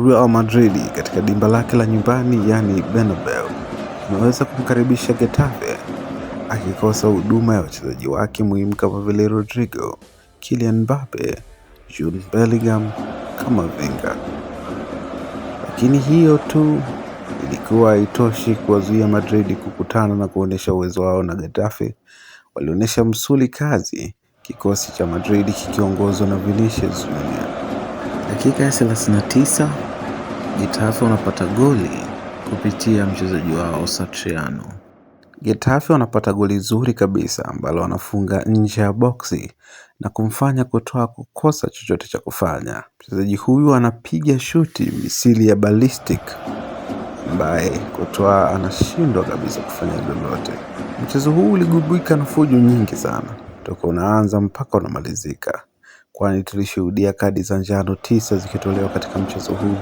Real Madrid katika dimba lake la nyumbani yani Bernabeu imeweza kumkaribisha Getafe akikosa huduma ya wachezaji wake muhimu kama vile Rodrigo, Kylian Mbappe, Jude Bellingham kama vinga. Lakini hiyo tu ilikuwa haitoshi kuwazuia Madrid kukutana na kuonesha uwezo wao, na Getafe walionyesha msuli kazi, kikosi cha Madrid kikiongozwa na Vinicius Junior. Dakika ya 39 Getafe wanapata goli kupitia mchezaji wao Satriano. Getafe wanapata goli zuri kabisa ambalo wanafunga nje ya boksi na kumfanya kutoa kukosa chochote cha kufanya. Mchezaji huyu anapiga shuti misili ya ballistic ambaye kutoa anashindwa kabisa kufanya lolote. Mchezo huu uligubika na fujo nyingi sana toka unaanza mpaka unamalizika, kwani tulishuhudia kadi za njano 9 zikitolewa katika mchezo huu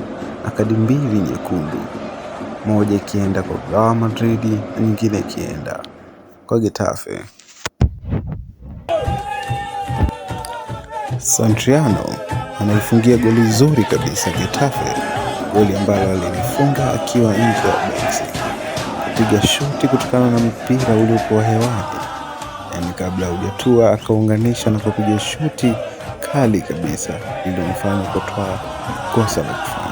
na kadi 2 nyekundu, moja ikienda kwa Real Madrid na nyingine ikienda kwa Getafe. Satriano anaifungia goli zuri kabisa Getafe, goli ambalo alilifunga akiwa nje ya boksi, kupiga shuti kutokana na mpira uliokuwa hewani, yani kabla hujatua akaunganisha na kupiga shuti kali kabisa iliyomfanya kutoa kosa la kufanya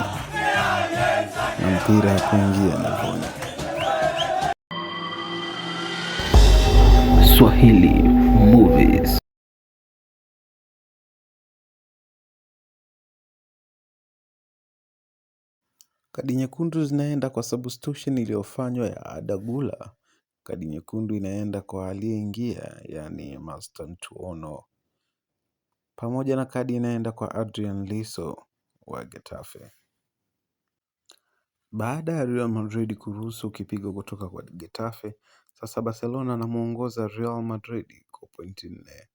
na mpira kuingia nyavuni. Swahili Movies. Kadi nyekundu zinaenda kwa substitution iliyofanywa ya Arda Güler. Kadi nyekundu inaenda kwa aliyeingia yani Maston Tuono, pamoja na kadi inaenda kwa Adrian Liso wa Getafe. Baada ya Real Madrid kuruhusu kipigo kutoka kwa Getafe, sasa Barcelona anamuongoza Real Madrid kwa pointi 4.